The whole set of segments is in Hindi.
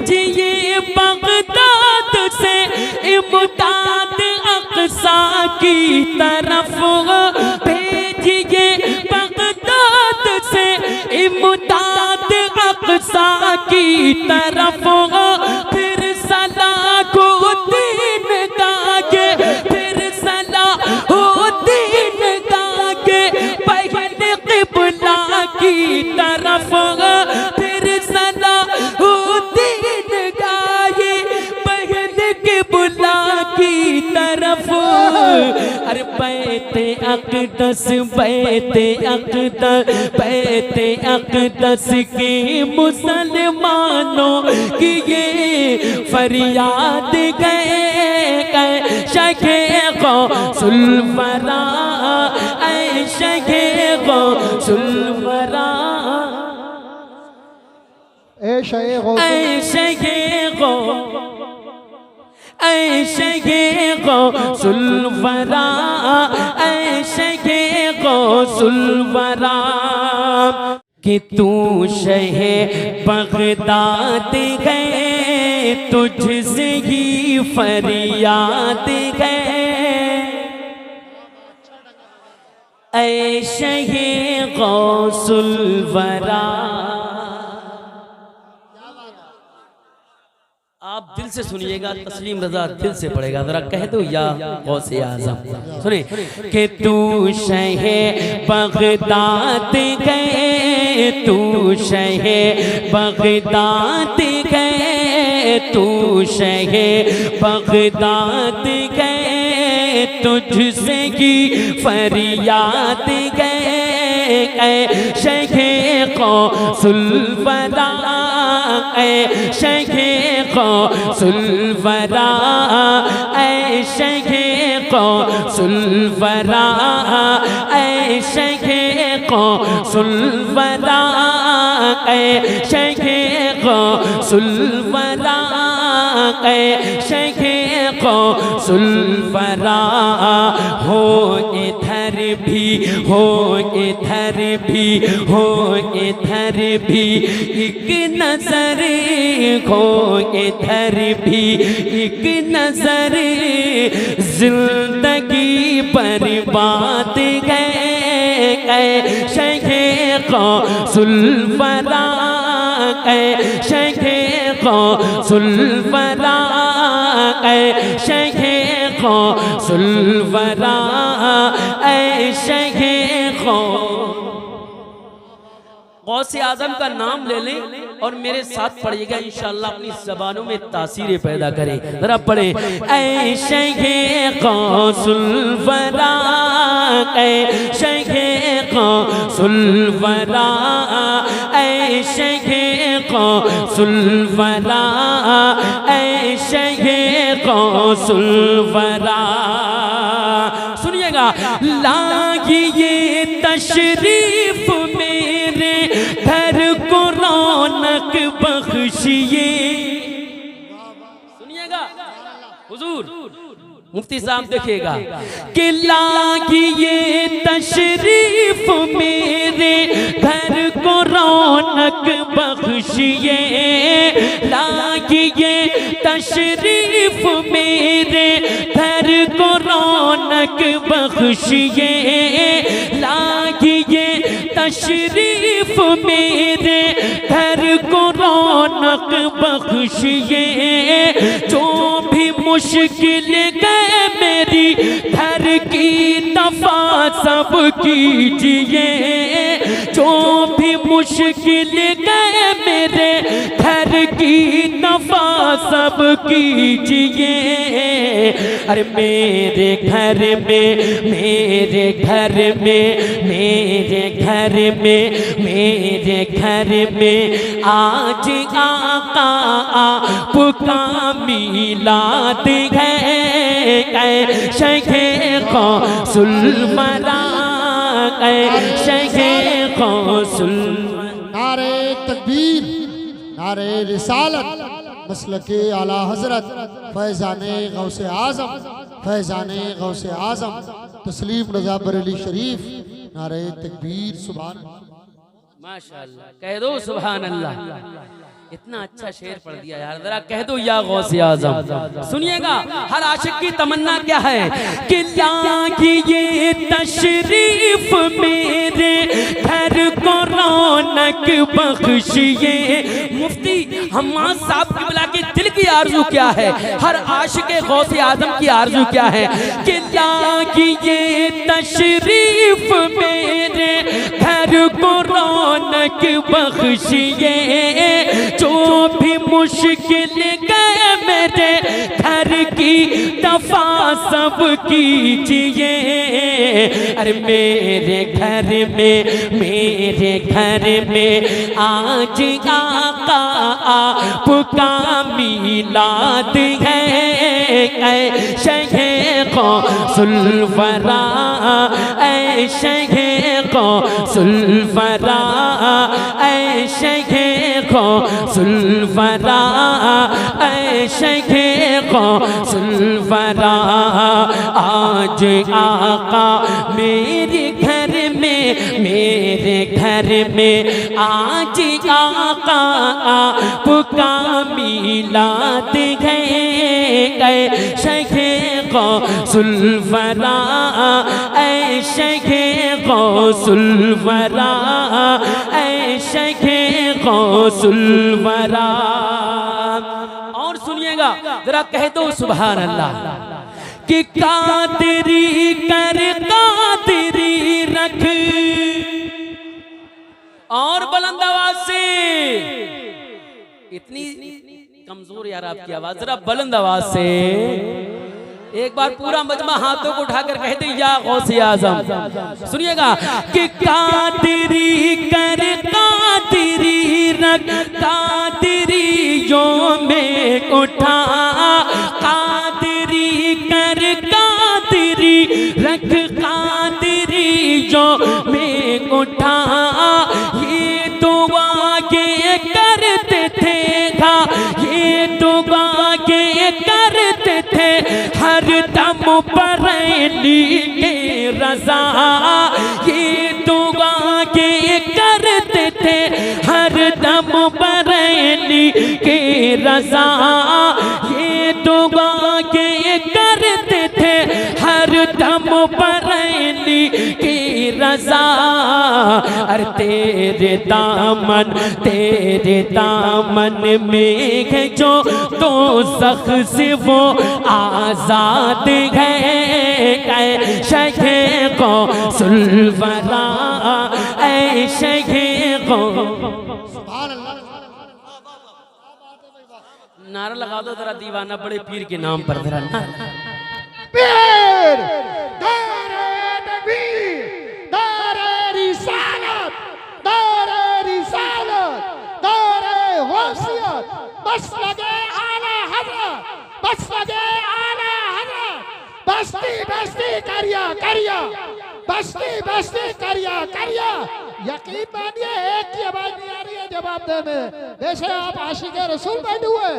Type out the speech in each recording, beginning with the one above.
भेजिए बगदाद से इमदाद अक़सा की तरफ, भेजिए बगदाद से इमदाद अक़सा की तरफ। फिर सलाहुद्दीन गागे, फिर सलाहुद्दीन गागे बहन क़िबला की तरफ। फिर सलाहुद्दीन गाए बहन क़िबला की तरफ। अरे बैते अक़दस, बैते अक़दस, बैते अक़दस के मुसलमानों की ये फरियाद गए शखे गौसुल वरा, ऐ शखे गौसुल वरा, ऐ शखे गौ, ऐ शखे गौसुल वरा, ऐ शखे गौसुल वरा। कि तू शहे बगदाद गए, तुझसे ही फरियाद गए, ऐ शहे गौसुल वरा। आप दिल से सुनिएगा, तस्लीम रजा दिल से पढ़ेगा, जरा कह दो या गौसे आज़म। सुने कि तू शहे बगदाद गए, तू शहे बगदाद गए, तू शहे बगदाद गए, तुझसे की फरियाद गए, ऐ शखे गौसुल वरा, ऐ शखे गौसुल वरा, ऐ शखे गौसुल वरा, ऐ शखे गौसुल वरा, ऐ शखे गौसुल वरा, ऐ शखे गौसुल वरा। हो इधर भी, हो इधर भी, हो इधर भी एक नजर, हो इधर भी एक नजर, जिंदगी बर्बाद गए, ऐ शखे गौसुल वरा, ऐ शखे गौसुल वरा, ऐ शखे गौसुल वरा, ऐ शखे गौसे आज़म का नाम ले लें और मेरे साथ पढ़िएगा, इंशाअल्लाह अपनी ज़बानों में तासीरें पैदा करें। जरा पढ़े, ऐ शखे गौसुल वरा, ऐ शखे गौसुल वरा, ऐ शखे गौसुल वरा, ऐ शखे गौसुल वरा। सुनिएगा, लागिए तशरीफ मेरे घर को रौनक बख्शिए। सुनिएगा हुजूर, मुफ्ती साहब देखिएगा कि लागिए तशरीफ मेरे घर को रौनक बख्शिए, लागिए तशरीफ मेरे घर को रौनक बख्शिए, लागिए तशरीफ मेरे घर को रौनक बख्शिए। जो भी मुश्किल गए मेरी घर की दफा सब कीजिए, जो भी मुश्किल गए मेरे घर की दफा सब कीजिए। अरे मेरे घर में, मेरे घर में, मेरे घर में, मेरे घर में आज आका आपका मीलाद है, शखे गौसुल वरा, शखे गौसुल। नारे तकबीर, नारे रिसालत, मसलके आला हजरत फैज़ाने गौसे आज़म, फैज़ाने गौसे आज़म तस्लीम रज़ा बरेली शरीफ। नारे तकबीर, सुभान अल्लाह, माशाअल्लाह, कह दो सुभान अल्लाह। इतना अच्छा शेर पढ़ दिया यार, जरा कह दो या गौसे आज़म। सुनिएगा हर आशिक की तमन्ना क्या है कि लाइए तशरीफ मेरे घर को रौनक बख्शिए। मुफ्ती हम्माद साहब की बुला के दिल की आरज़ू क्या है, हर आशिक गौसे आज़म की आरज़ू क्या है कि लाइए तशरीफ मेरे घर को रौनक बख्शिए। जो भी मुश्किल गए मेरे घर की दफा सब कीजिए। अरे मेरे घर में आज आका आपका मीलाद है। ऐ शेख सुल्फरा, ऐ शेख सुल्फरा, ऐ शेख सुल्फरा, ऐ शेख सुल्फरा। आज आका मेरे घर में आज आका आपका मीलाद है। ऐ शेख सुल्फरा, ऐ शेख सुल्फरा, ऐ शेख सुल्फरा। और सुनिएगा जरा कह दो सुभान अल्लाह कि कादरी कर कादरी रख। और बुलंद आवाज से, इतनी कमजोर यार आपकी आवाज, जरा बुलंद आवाज से एक बार पूरा मजमा हाथों को उठाकर कहते या गौसे आज़म। सुनिएगा कि कादरी कर कादरी रख, कादरियों में उठा। कादरी कर कादरी रख, कादरियों में उठा। ये दुआ के करते थे, ये दुआ के करते थे हर दम बरेली के रज़ा। ये दुआ के करते थे हर दम बरेली के रज़ा। ये दुआ के करते थे हर दम बरेली के रज़ा। अरे तेरे दामन में है जो तो ज़ख से वो आज़ाद है। ऐ शेख सुल्फरा, ऐ शेख नारा लगा दो जरा दीवाना बड़े पीर के नाम पर जरा पीर दारे तकबीर, दारे रिसालत, दारे रिसालत, दारे गौसियत, बस लगे आला हज़रत, बस लगे आला हज़रत। बस्ती बस्ती करिया करिया, बस्ती बस्ती करिया करिया। यकीन मानिए एक की आवाज नहीं आ रही है जवाब देने। वैसे आप आशिक रसूल बैठे हुए,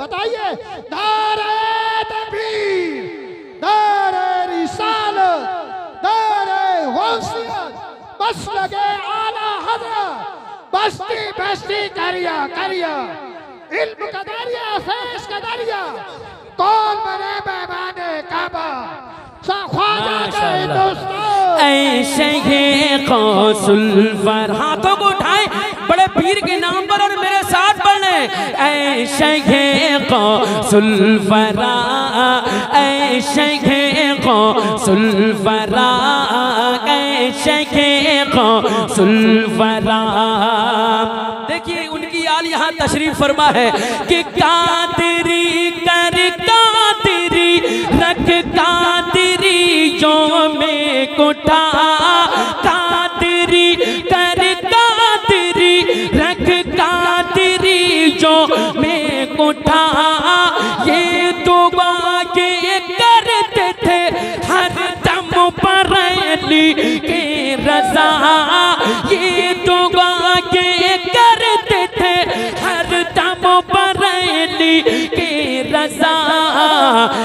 बताइए नारे तकबीर, नारे रिसालत, नारे गौसियत, बस लगे आला हज़रत। बस्ती बस्ती करिया करिया, इल्म का दरिया, फैज़ का दरिया, कौन बने मेहमाने काबा। ऐ शेख सुल्फरा, हाथों को उठाए बड़े पीर के नाम पर और मेरे साथ पढ़ने। ऐ शेख सुल्फरा, ऐ शेख सुल्फरा, ऐ शेख सुल्फरा। देखिए उनकी आल यहाँ तशरीफ फरमा है कि कादरी कर कादरी रख, कादरियों में उठा। कादरी कर कादरी रख, कादरियों में उठा। ये दुआ के करते थे हर दम बरेली के रज़ा। ये दुआ के करते थे हर दम बरेली के रज़ा।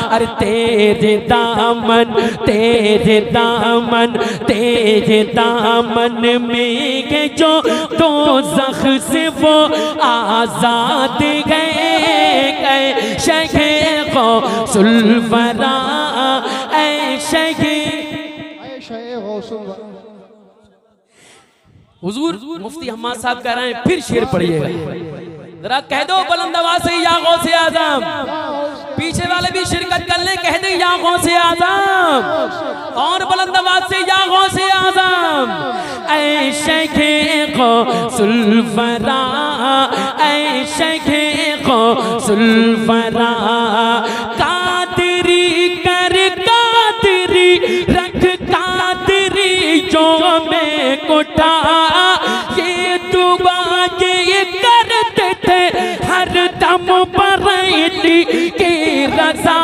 अरे तेरे दामन तेरे दामन तेरे दामन में है जो दोज़ख से वो आज़ाद गए। शगे गौसुल वरा ऐ शगे हुजूर मुफ्ती हम्माद साहब कह रहे हैं फिर शेर पढ़िएगा जरा कह दो बुलंद आवाज से या गौसे आज़म। पीछे वाले भी शिरकत कर ले कह दे या गौसे आज़म और बुलंद आवाज से या गौसे आज़म। ऐ शगे गौसुल वरा ऐ शगे गौसुल वरा कादरी कर कादरी रख कादरी जो मैं कोठा ये दुआ ये करते थे हर दम बरैली की रज़ा।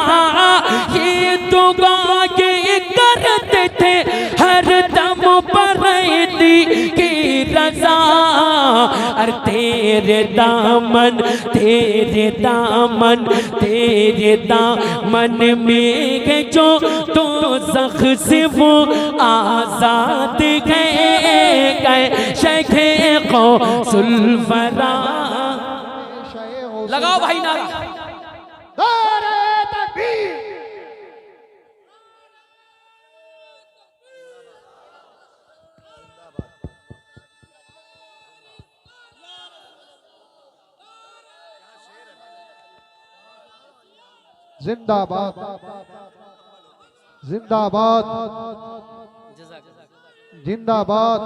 ये दुआ ये करते थे हर दम बरैली की रज़ा। अरे तेरे दामन तेरे दामन तेरे दामन में है जो दोज़ख से वो आज़ाद गए। शगे गौसुल वरा। लगाओ भाई नारा। नारे तकबीर। जिंदाबाद जिंदाबाद जिंदाबाद।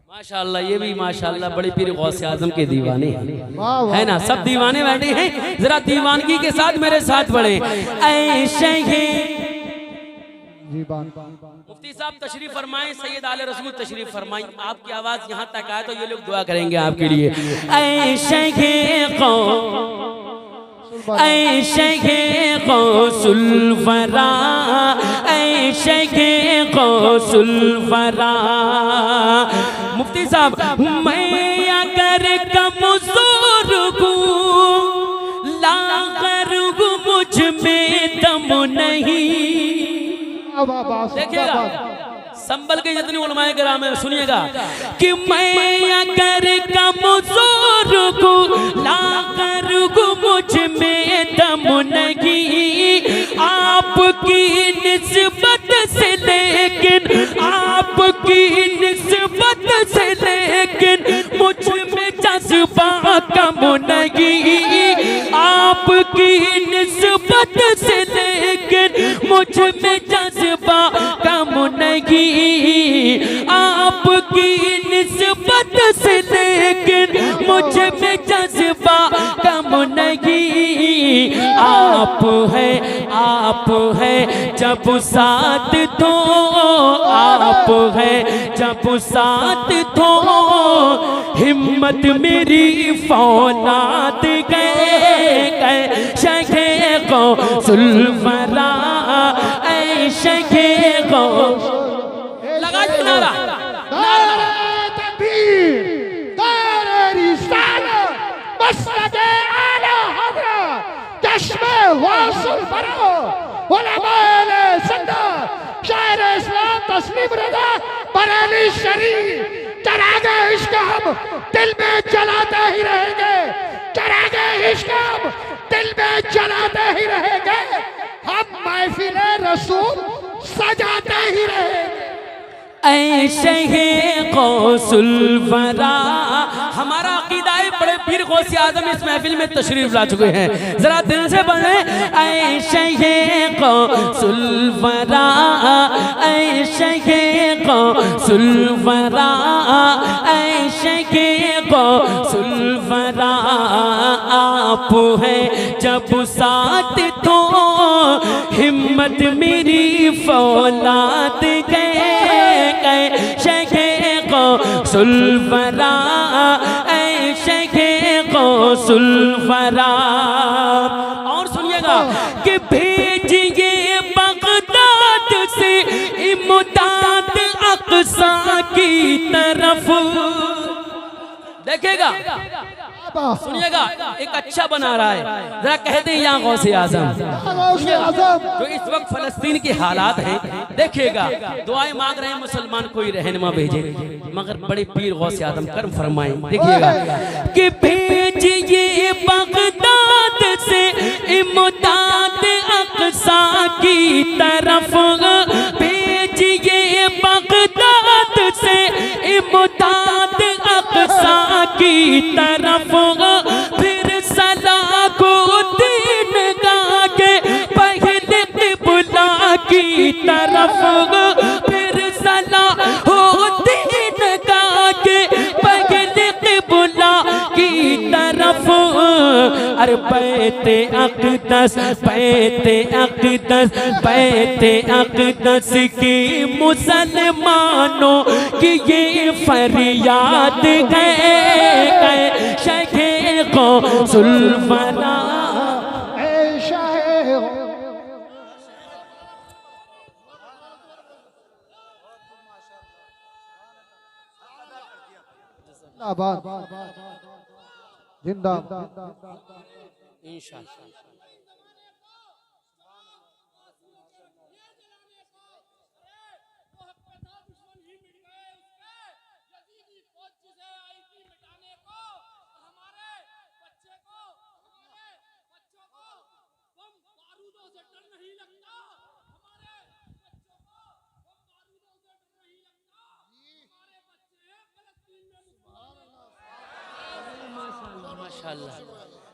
माशाअल्लाह ये भी माशाअल्लाह बड़े पीर गौसे आज़म के दीवाने हैं है ना। सब दीवाने बैठे हैं जरा दीवानगी के साथ मेरे साथ पढ़े। ऐ शगे मुफ्ती साहब तशरीफ फरमाएं सैयद आले रसूल तशरीफ फरमाएं। आपकी आवाज यहाँ तक आए तो ये लोग दुआ करेंगे आपके लिए। ऐ शगे ऐ शगे गौसुल वरा ऐ शगे गौसुल वरा। मुफ्ती साहब मैं अगर कमजोर हूँ लागर मुझ में दम नहीं। देखिएगा संभल के जितनी उलमाए किराम है सुनिएगा कि मैं अगर कमजोर को लाकर मुझ में दम नहीं। आपकी निस्बत से लेकिन आपकी निस्बत से लेकिन मुझ में जज्बा कम नहीं। आपकी निस्बत से लेकिन मुझ में जज्बा कम नहीं। आपकी निस्बत से लेकिन मुझ में जज्बा कम नहीं। आप है जब साथ दो आप है जब साथ दो हिम्मत मेरी फौलाद गए। शगे गौसुल वरा ऐ शगे गौसुल। लगा नारा नारे तकबीर नारे रिसालत मसलके आला हज़रत चश्मे गौसुल वरा उलमाए सद्दात शायर इस्लाम तस्लीम रज़ा बरेली शरीफ। चरागे इश्क हम दिल में जलाते ही रहेंगे। चरागे इश्क हम दिल में जलाते ही रहेंगे। हम महफिले रसूल सजाते ही रहेंगे। ऐ शगे गौसुल वरा। हमारा अकीदा है बड़े पीर गौसे आज़म इस महफिल में तशरीफ ला चुके हैं जरा दिल से पढ़े। ऐ शगे गौसुल वरा ऐ शगे गौसुल वरा ऐ शगे गौसुल वरा। आप है जब साथ तो हिम्मत मेरी फौलाद गए। शगे गौसुल वरा ऐ शगे गौसुल वरा। और सुनिएगा कि भेजिए बगदाद से देखिएगा, सुनिएगा, एक अच्छा बना रहा है, जरा कहते हैं या गौसे आजम। जो इस वक्त फलस्तीन के हालात हैं, देखिएगा, दुआएं मांग रहे हैं मुसलमान कोई रहनुमा भेजे, मगर बड़े पीर गौसे आजम कर्म फरमाएं। देखिएगा कि भेजिए बगदाद से इमदाद अक़सा की तरफ, भेजिए बगदाद से इमदाद अक़सा की तरफ, फिर सलाहुद्दीन के पहले क़िबला की तरफ, फिर सलाहुद्दीन के पहले क़िबला की तरफ। अरे बैते अक़दस, बैते अक़दस, बैते अक़दस की मुसलमानों की ये फरियाद है, शेखे गौसुल वरा। जिंदा इंशाअल्लाह।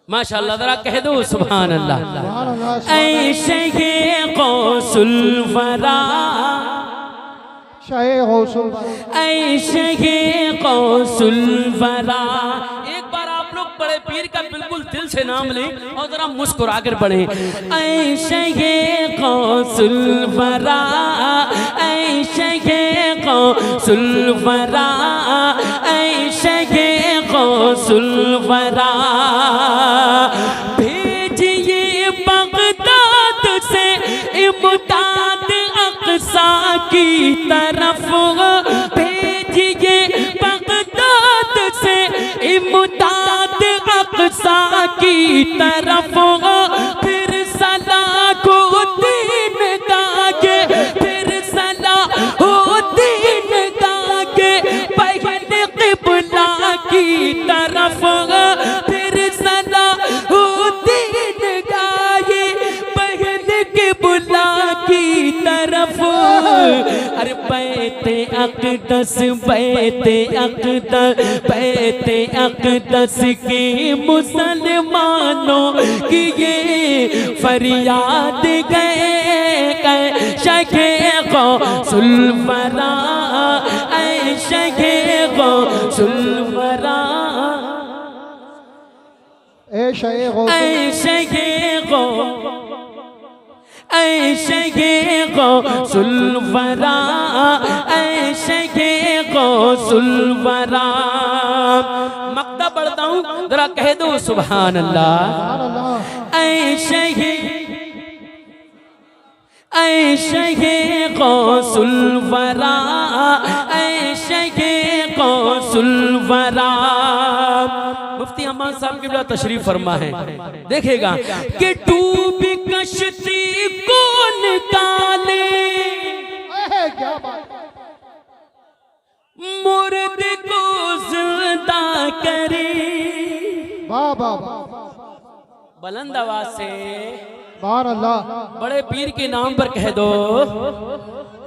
माशाअल्लाह, जरा कह दो सुभान अल्लाह। ऐशे गौसुल वरा, ऐशे गौसुल वरा। एक बार आप लोग बड़े पीर का बिल्कुल दिल से नाम लें और जरा मुस्कुरा कर पढ़ें। ऐशे गौसुल वरा, ऐशे गौसुल वरा, ऐशे गौसुल वरा। भेजिए बगदाद से इमदाद अक़सा की तरफ, भेजिए बगदाद से इमदाद अक़सा की तरफ, फिर सलाहुद्दीन के, फिर सलाहुद्दीन के पहले क़िबला की तरफ, फिर सलाहुद्दीन के पहले क़िबला की तरफ। अरे बैते अक़दस, बैते अक़दस, बैते अक़दस के मुसलमानों की ये फरियाद गए, शेखे गौसुल वरा, शेखे गौसुल वरा, शेखे गौसुल वरा, शेखे गौसुल वरा। मक्ता पढ़ता हूँ, जरा कह दो सुभान अल्लाह। शेखे गौसुल वरा, शेखे गौसुल वरा। मुफ्ती अम्मा साहब की बड़ा तशरीफ फरमा है, देखेगा कि डूबी कश्ती कौन निकाले, मुर्द को जिंदा करे। बुलंद आवाज से बड़े पीर के नाम पर कह दो,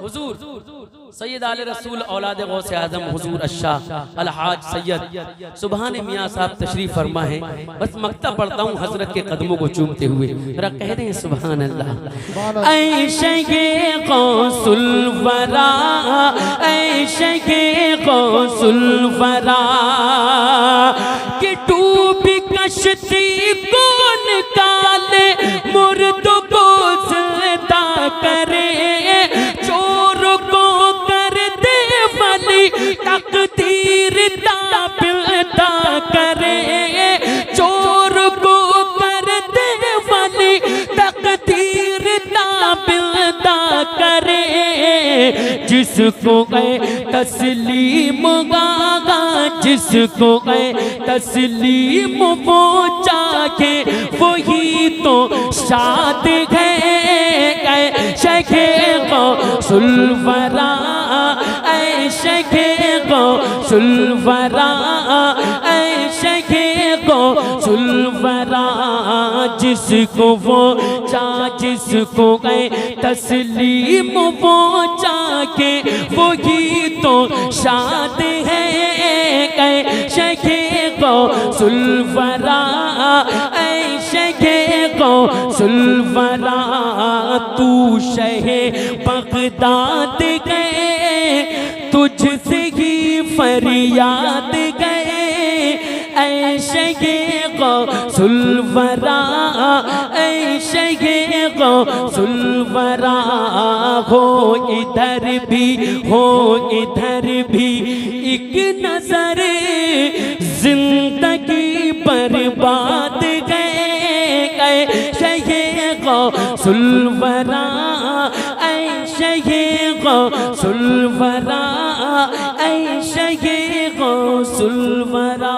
हुजूर सैयद आले रसूल औलाद गौसे आजम हुजूर अशाह अलहाज सैयद सुभान मियाँ साहब तशरीफ फरमा है। बस मक्ता पढ़ता हूँ हजरत के कदमों को चूमते हुए, जरा कह दें सुभान अल्लाह। ऐशे गौसुल वरा, ऐशे गौसुल वरा, कि डूबी कश्ती कौन निकाले, मुर्द को जिंदा करे, चोर को कर दे वली, तकदीर ताबिलता करे, चोर को कर दे वली, तकदीर ताबिलता करे। जिसको गए तस्लीम गागा, जिसको गए तस्लीम वो चाहे वही तो शाद गए शेखे गौसुलवरा, ऐ शेखे गौसुलवरा, ऐ शेखे गौसुलवरा। जिसको वो जिसको गए तस्लीम वो चाहे वही तो शाद है गए शेखे गौसुलवरा, ऐ शेखे गौसुलवरा। तू शहे बगदाद गए तुझसे ही फरियाद गए, ऐ शेखे गौसुलवरा, ऐ शेखे गौसुलवरा। हो इधर भी हो इधर भी एक नजर जिंदगी बर्बाद गए शेखे गौसुलवरा, ऐ शेखे गौसुलवरा, ऐ शेखे गौसुलवरा।